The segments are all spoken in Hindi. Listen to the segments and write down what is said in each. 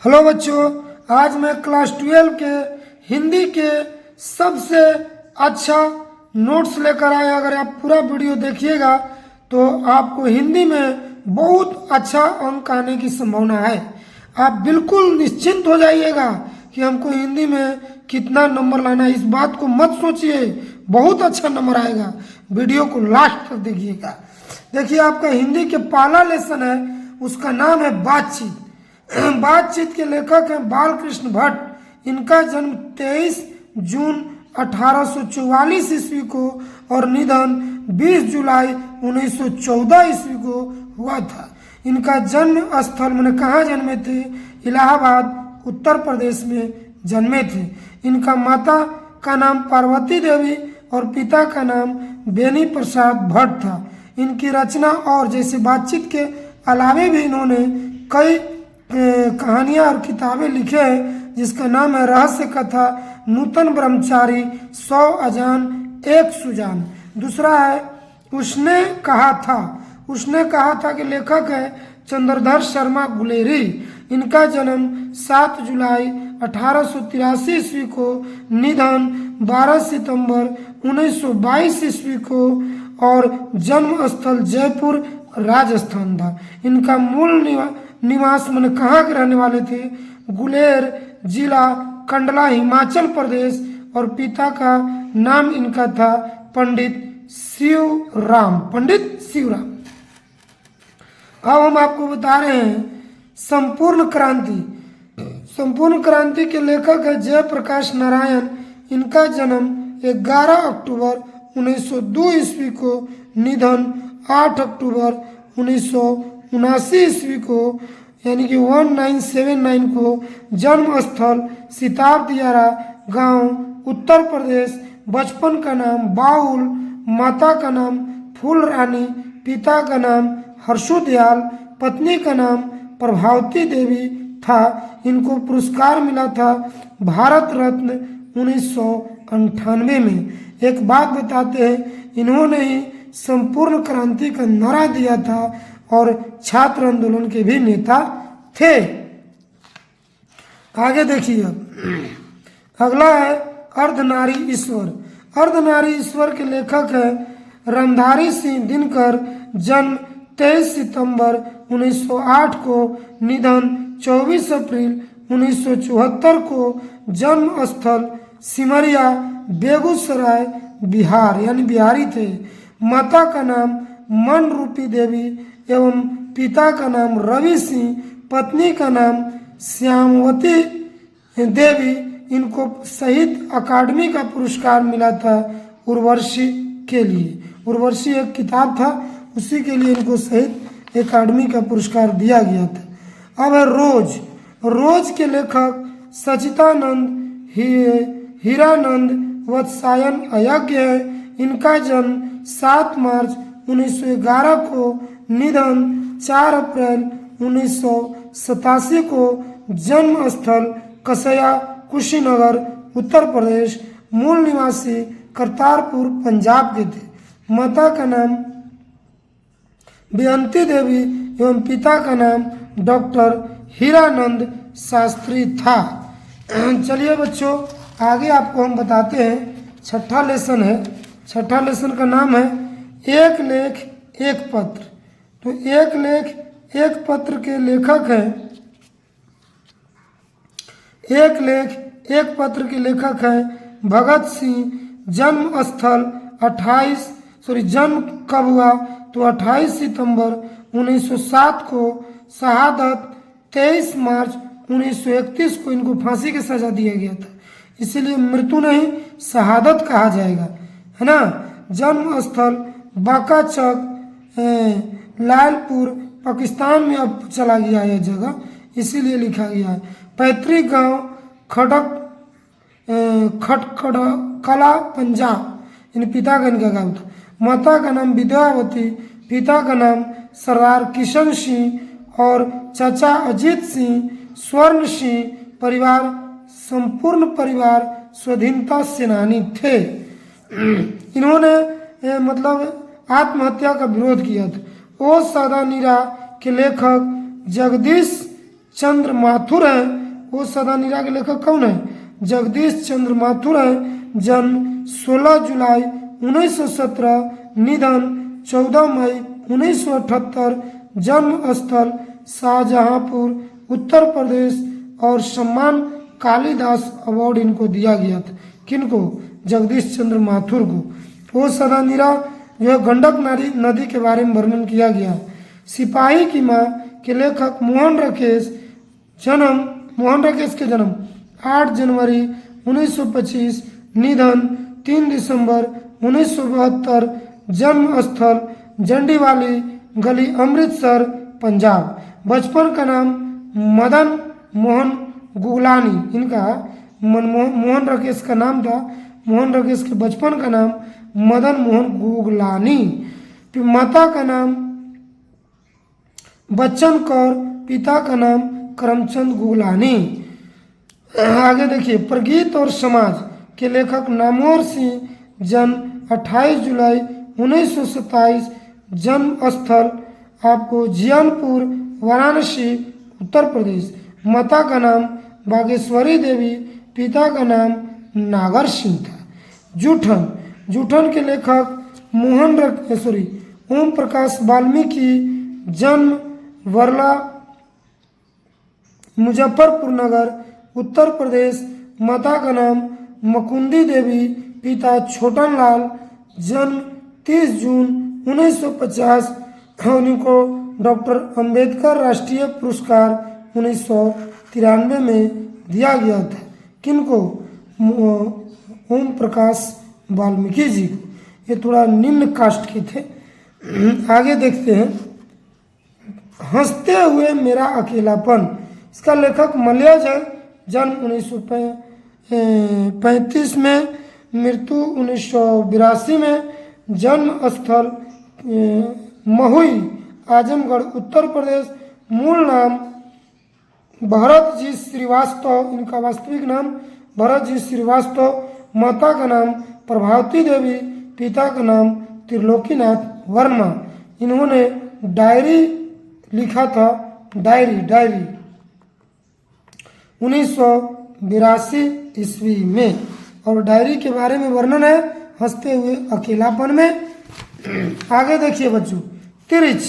हेलो बच्चों, आज मैं क्लास 12 के हिंदी के सबसे अच्छा नोट्स लेकर आया। अगर आप पूरा वीडियो देखिएगा तो आपको हिंदी में बहुत अच्छा अंक आने की संभावना है। आप बिल्कुल निश्चिंत हो जाइएगा कि हमको हिंदी में कितना नंबर लाना है। इस बात को मत सोचिए, बहुत अच्छा नंबर आएगा। वीडियो को लास्ट तक देखिएगा। देखिए, आपका हिंदी के पहला लेसन है, उसका नाम है बातचीत। बातचीत के लेखक हैं बालकृष्ण भट्ट। इनका जन्म 23 जून 1844 ईस्वी को और निधन 20 जुलाई 1914 ईस्वी को हुआ था। इनका जन्म स्थल मैंने कहाँ जन्मे थे? इलाहाबाद उत्तर प्रदेश में जन्मे थे। इनका माता का नाम पार्वती देवी और पिता का नाम बेनी प्रसाद भट्ट था। इनकी रचना और जैसे बातचीत के अलावे भी इन्होंने कई कहानियां और किताबें लिखे हैं, जिसका नाम है रहस्य कथा, नूतन ब्रह्मचारी, 100 अजान 1 सुजान। दूसरा है उसने कहा था। उसने कहा था के लेखक है चंद्रधर शर्मा गुलेरी। इनका जन्म 7 जुलाई 1883 ईस्वी को, निधन 12 सितंबर 1922 ईस्वी को और जन्म स्थल जयपुर राजस्थान था। इनका मूल निवास मैंने कहाँ के रहने वाले थे? गुलेर जिला कंडला हिमाचल प्रदेश और पिता का नाम इनका था पंडित शिवराम। अब हम आपको बता रहे हैं संपूर्ण क्रांति। संपूर्ण क्रांति के लेखक है जयप्रकाश नारायण। इनका जन्म 11 अक्टूबर 1902 ईस्वी को, निधन 8 अक्टूबर 1979 ईस्वी को यानी कि 1979 को। जन्म स्थल सिताब दियारा गांव उत्तर प्रदेश। बचपन का नाम बाउल, माता का नाम फूल रानी, पिता का नाम हर्षुदयाल, पत्नी का नाम प्रभावती देवी था। इनको पुरस्कार मिला था भारत रत्न 1998 में। एक बात बताते हैं, इन्होंने ही संपूर्ण क्रांति का नारा दिया था और छात्र आंदोलन के भी नेता थे। आगे देखिए, अगला है अर्धनारी ईश्वर। अर्धनारी ईश्वर के लेखक है रामधारी सिंह दिनकर। जन्म 23 सितंबर 1908 को, निधन 24 अप्रैल 1974 को। जन्म स्थल सिमरिया बेगूसराय बिहार यानी बिहारी थे। माता का नाम मन रूपी देवी एवं पिता का नाम रवि सिंह, पत्नी का नाम श्यामवती देवी। इनको साहित्य अकादमी का पुरस्कार मिला था उर्वशी के लिए। उर्वशी एक किताब था, उसी के लिए इनको साहित्य अकादमी का पुरस्कार दिया गया था। अब है रोज। रोज के लेखक सचितानंद हीरानंद वत्सायन अयज्ञ है। इनका जन्म 7 मार्च 1911 को, निधन 4 अप्रैल 1987 को। जन्म स्थल कसया कुशीनगर उत्तर प्रदेश। मूल निवासी करतारपुर पंजाब के थे। माता का नाम बेअंती देवी एवं पिता का नाम डॉक्टर हीरानंद शास्त्री था। चलिए बच्चों, आगे आपको हम बताते हैं। छठा लेसन है। छठा लेसन का नाम है एक लेख एक पत्र। तो एक लेख एक पत्र के लेखक हैं पत्र के लेखक हैं भगत सिंह। जन्म स्थल जन्म कब हुआ? तो 28 सितंबर 1907 को। शहादत 23 मार्च 1931 को इनको फांसी की सजा दिया गया था, इसीलिए मृत्यु नहीं शहादत कहा जाएगा, है ना। जन्म स्थल बांका चक लालपुर पाकिस्तान में अब चला गया है यह जगह, इसीलिए लिखा गया है। पैतृक गांव खटकड़ा पंजाब, इन पिता का इनका गांव था। माता का नाम विद्यावती, पिता का नाम सरदार किशन सिंह और चाचा अजीत सिंह। स्वर्ण सिंह परिवार संपूर्ण परिवार स्वाधीनता सेनानी थे। इन्होंने मतलब आत्महत्या का विरोध किया था। ओ सादा नीरा के लेखक जगदीश चंद्र माथुर हैं, वो सदानीरा के लेखक कौन है? जगदीश चंद्र माथुर हैं। जन्म 16 जुलाई 1917, निधन 14 मई 1978, जन्म स्थल शाहजहांपुर उत्तर प्रदेश, और सम्मान कालिदास अवार्ड इनको दिया गया था। किनको? जगदीश चंद्र माथुर को। वो सदानीरा जो गंडक नदी के बारे में वर्णन किया गया है। सिपाही की माँ के लेखक मोहन राकेश के जन्म 8 जनवरी 1925, निधन 3 दिसंबर 1972, जन्म स्थल जंडीवाली गली अमृतसर पंजाब। बचपन का नाम मदन मोहन गुगलानी, इनका मोहन राकेश का नाम था। मोहन राकेश के बचपन का नाम मदन मोहन गुगलानी। माता का नाम बच्चन कौर, पिता का नाम करमचंद गुगलानी। आगे देखिए, प्रगीत और समाज के लेखक नामवर सिंह, जन्म 28 जुलाई 1927, जन्म स्थल आपको जियानपुर वाराणसी उत्तर प्रदेश। माता का नाम बागेश्वरी देवी, पिता का नाम नागर सिंह था। जूठन के लेखक ओम प्रकाश वाल्मीकि, जन्म वर्ला मुजफ्फरपुर नगर उत्तर प्रदेश। माता का नाम मकुंदी देवी, पिता छोटन लाल, जन्म 30 जून 1950, उनको डॉक्टर अंबेडकर राष्ट्रीय पुरस्कार 1993 में दिया गया था। किनको? ओम प्रकाश वाल्मीकि जी को। ये थोड़ा निम्न कास्ट के थे। आगे देखते हैं, हंसते हुए मेरा अकेलापन। इसका लेखक मलयज है, जन्म 1935 में, मृत्यु 1982 में, जन्म स्थल महुई आजमगढ़ उत्तर प्रदेश। मूल नाम भरत जी श्रीवास्तव, इनका वास्तविक नाम भरत जी श्रीवास्तव। माता का नाम प्रभावती देवी, पिता का नाम त्रिलोकीनाथ वर्मा। इन्होंने डायरी लिखा था, डायरी 1982 ईस्वी में, और डायरी के बारे में वर्णन है हंसते हुए अकेलापन में। आगे देखिए बच्चों, तिरिच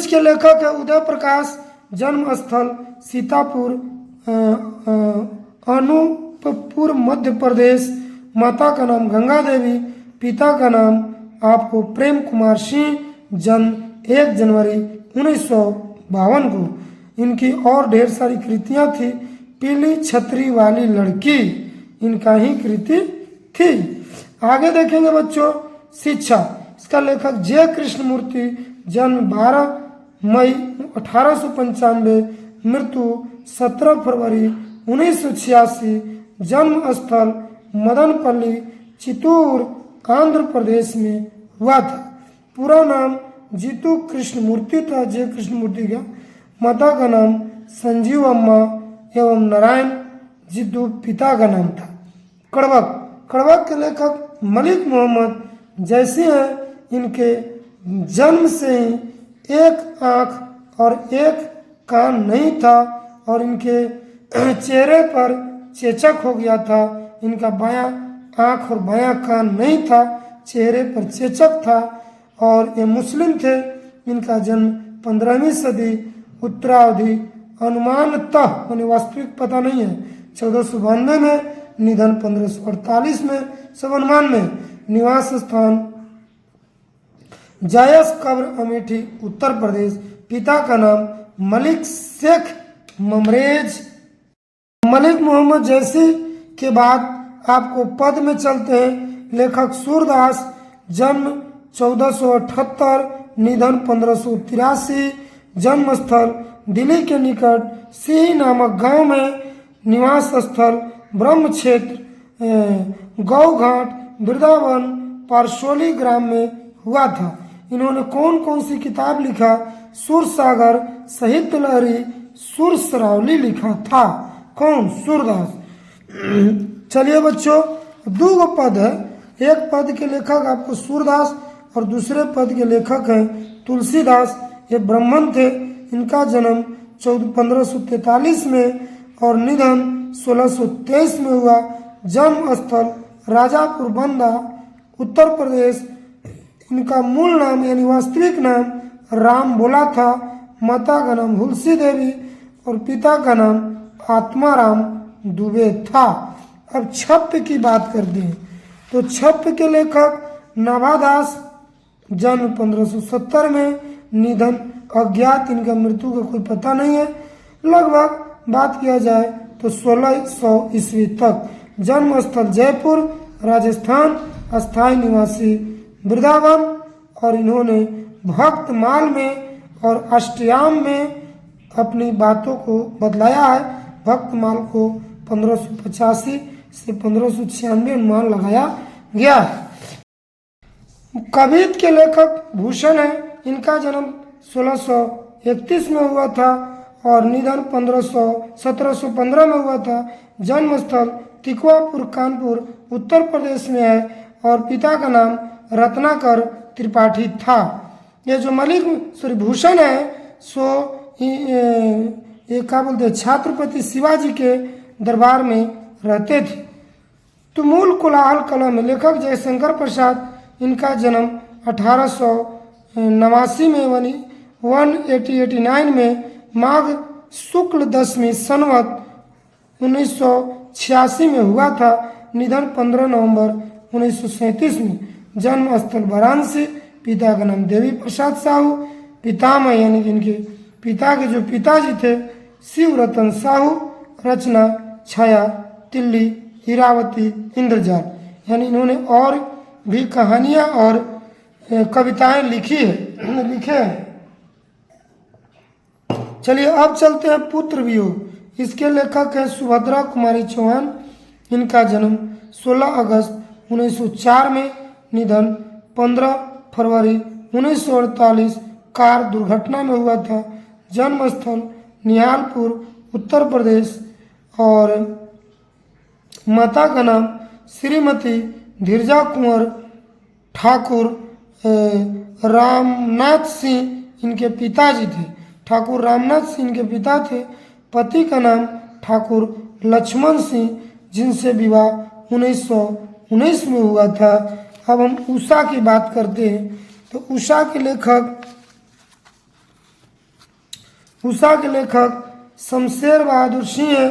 के लेखक है उदय प्रकाश, जन्म स्थल सीतापुर अनूपपुर मध्य प्रदेश। माता का नाम गंगा देवी, पिता का नाम आपको प्रेम कुमार सिंह, जन्म 1 जनवरी 1952 को। इनकी और ढेर सारी कृतियां थी। पीली छतरी वाली लड़की इनका ही कृति थी। आगे देखेंगे बच्चों, शिक्षा। इसका लेखक जय कृष्णमूर्ति, जन्म 12 मई 1895, मृत्यु 17 फरवरी 1986, जन्म स्थल मदनपल्ली चित्तूर आंध्र प्रदेश में हुआ था। पूरा नाम जीतू कृष्णमूर्ति था, जय कृष्णमूर्ति का। माता का नाम संजीव अम्मा एवं नारायण जिद्दू पिता का नाम था। कड़वक के लेखक मलिक मोहम्मद जैसी हैं। इनके जन्म से ही एक आँख और एक कान नहीं था, और इनके चेहरे पर चेचक हो गया था। इनका बायां आँख और बायां कान नहीं था, चेहरे पर चेचक था, और ये मुस्लिम थे। इनका जन्म 15वीं सदी उत्तरावधि, अनुमानतः उन्हें वास्तविक पता नहीं है, 1492 में, निधन 1548 में, सब अनुमान में। निवास स्थान जायस कब्र अमेठी उत्तर प्रदेश। पिता का नाम मलिक शेख ममरेज। मलिक मोहम्मद जैसी के बाद आपको पद में चलते हैं। लेखक सूरदास, जन्म 1478, निधन 1583, जन्म स्थल दिल्ली के निकट सिही नामक गांव में, निवास स्थल ब्रह्म क्षेत्र गौ घाट वृंदावन पारसोली ग्राम में हुआ था। इन्होंने कौन कौन सी किताब लिखा? सुर सागर, साहित्य लहरी, सुर सरावली लिखा था। कौन? सूरदास। चलिए बच्चों, दो पद है। एक पद के लेखक आपको सूरदास और दूसरे पद के लेखक हैं तुलसीदास। ये ब्राह्मण थे। इनका जन्म 1543 में और निधन 1623 में हुआ। जन्म स्थल राजापुर बंदा उत्तर प्रदेश। इनका मूल नाम यानी वास्तविक नाम राम भोला था। माता का नाम हुलसी देवी और पिता का नाम आत्माराम दुबे था। अब छप्प की बात करते हैं तो छप्प के लेखक नाभादास, जन्म 1570 में, निधन अज्ञात, इनका मृत्यु का कोई पता नहीं है। लगभग बात किया जाए तो 1600 ईस्वी तक। जन्म स्थल जयपुर राजस्थान, अस्थायी निवासी वृंदावन, और इन्होंने भक्तमाल में और अष्टयाम में अपनी बातों को बदलाया है। भक्तमाल को 1585 से 1596 अनुमान लगाया गया है। कवित के लेखक भूषण है। इनका जन्म 1631 में हुआ था और निधन 1715 में हुआ था। जन्म स्थल तिकवापुर कानपुर उत्तर प्रदेश में है और पिता का नाम रत्नाकर त्रिपाठी था। ये जो भूषण है सो ये क्या बोलते हैं, छत्रपति शिवाजी के दरबार में रहते थे। तो मूल कोलाहल कला में लेखक जयशंकर प्रसाद, इनका जन्म 1889 में 1889 में माघ शुक्ल दशमी संवत 1986 में हुआ था। निधन 15 नवंबर 1937 में। जन्म स्थल वाराणसी। पिता का नाम देवी प्रसाद साहू। पितामह यानी कि इनके पिता के जो पिताजी थे शिव रतन साहू। रचना छाया, तिल्ली, हीरावती, इंद्रजाल, यानी इन्होंने और भी कहानियां और कविताएं लिखे हैं। चलिए अब चलते हैं पुत्र वियोग। इसके लेखक है सुभद्रा कुमारी चौहान। इनका जन्म 16 अगस्त 1904 में, निधन 15 फरवरी 1948 कार दुर्घटना में हुआ था। जन्म स्थल निहालपुर उत्तर प्रदेश और माता का नाम श्रीमती धीरजा कुंवर ठाकुर रामनाथ सिंह इनके पिताजी थे। ठाकुर रामनाथ सिंह इनके पिता थे। पति का नाम ठाकुर लक्ष्मण सिंह, जिनसे विवाह 1919 में हुआ था। अब हम उषा की बात करते हैं तो उषा के लेखक शमशेर बहादुर सिंह है।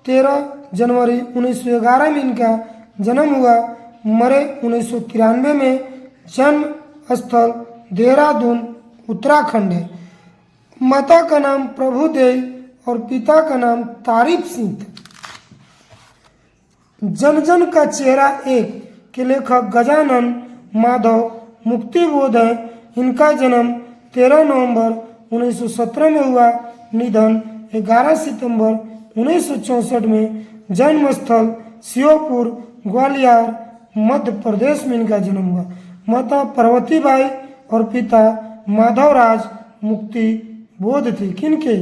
13 जनवरी 1911 में इनका जन्म हुआ। मरे 1993 में। जन्म स्थल देहरादून उत्तराखंड है। माता का नाम प्रभुदेवी और पिता का नाम तारीफ सिंह था। जन जन का चेहरा एक के लेखक गजानन माधव मुक्तिबोध है। इनका जन्म 13 नवंबर 1917 में हुआ। निधन 11 सितंबर 1964 में। जन्म स्थल श्योपुर ग्वालियर मध्य प्रदेश में इनका जन्म हुआ। माता पार्वती बाई और पिता माधवराज मुक्ति बोध थे। किनके?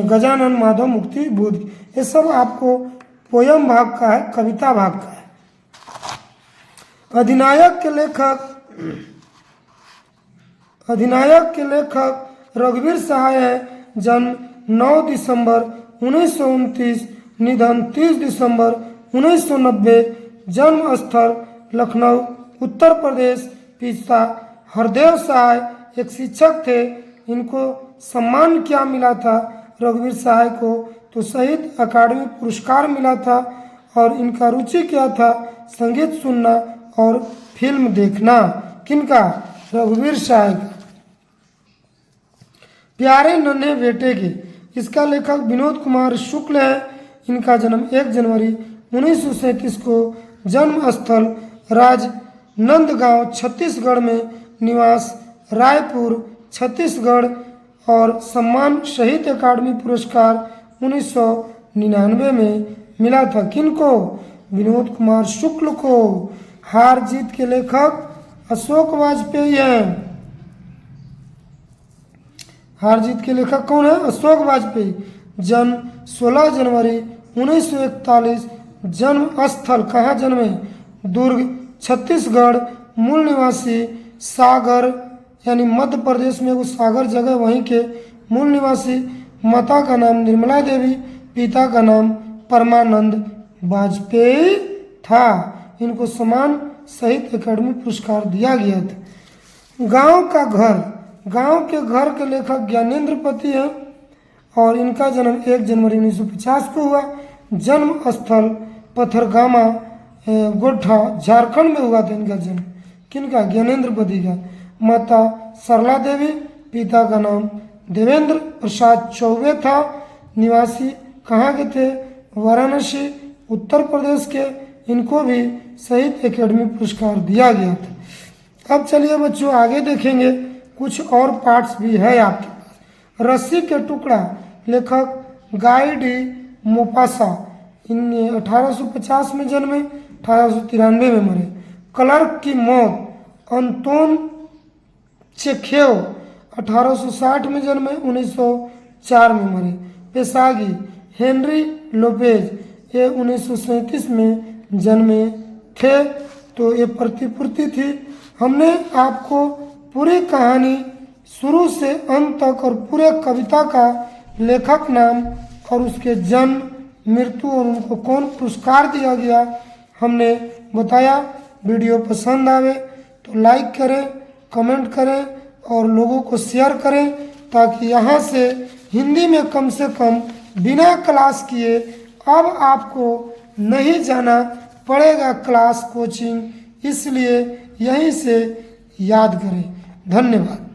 गजानन माधव मुक्ति बोध। ये सब आपको पोयम भाग का है, कविता भाग का है। अधिनायक के लेखक रघुवीर सहाय है। जन्म 9 दिसंबर 1929, निधन 30 दिसंबर 1990। जन्म स्थल लखनऊ उत्तर प्रदेश। पिता हरदेव सहाय एक शिक्षक थे। इनको सम्मान क्या मिला था रघुवीर सहाय को? तो शहीद अकादमी पुरस्कार मिला था। और इनका रुचि क्या था? संगीत सुनना और फिल्म देखना। किनका? रघुवीर सहाय का। प्यारे नन्हे बेटे के, इसका लेखक विनोद कुमार शुक्ल है। इनका जन्म 1 जनवरी 1937 को। जन्म स्थल राजनंदगांव छत्तीसगढ़ में, निवास रायपुर छत्तीसगढ़। और सम्मान शहीद अकादमी पुरस्कार 1999 में मिला था। किनको? विनोद कुमार शुक्ल को। हार जीत के लेखक अशोक वाजपेयी हैं। हार जीत के लेखक कौन है? अशोक वाजपेयी। जन्म 16 जनवरी 1941। जन्म स्थल कहाँ जन्मे? दुर्ग छत्तीसगढ़। मूल निवासी सागर यानी मध्य प्रदेश में वो सागर जगह वहीं के मूल निवासी। माता का नाम निर्मला देवी, पिता का नाम परमानंद वाजपेयी था। इनको सम्मान साहित्य अकादमी पुरस्कार दिया गया था। गांव के घर के लेखक ज्ञानेंद्र पति हैं और इनका जन्म 1 जनवरी 1950 को हुआ। जन्म स्थल पथरगामा गोड्डा झारखंड में हुआ था इनका जन्म। किनका? ज्ञानेंद्र पति का। माता सरला देवी, पिता का नाम देवेंद्र प्रसाद चौबे था। निवासी कहाँ के थे? वाराणसी उत्तर प्रदेश के। इनको भी साहित्य अकादमी पुरस्कार दिया गया था। अब चलिए बच्चों आगे देखेंगे, कुछ और पार्ट्स भी है आपके पास। रस्सी के टुकड़ा, लेखक गाई डी मोपासा। इन 1850 में जन्मे, 1893 में मरे। क्लर्क की मौत, अंतोन चेखेव 1860 में जन्मे, 1904 में मरे। पेशागी हेनरी लोपेज, ये 1937 में जन्मे थे। तो ये प्रतिपूर्ति थी। हमने आपको पूरी कहानी शुरू से अंत तक और पूरे कविता का लेखक नाम और उसके जन्म, मृत्यु और उनको कौन पुरस्कार दिया गया हमने बताया। वीडियो पसंद आवे तो लाइक करें, कमेंट करें और लोगों को शेयर करें, ताकि यहाँ से हिंदी में कम से कम बिना क्लास किए अब आपको नहीं जाना पड़ेगा क्लास कोचिंग, इसलिए यहीं से याद करें। धन्यवाद।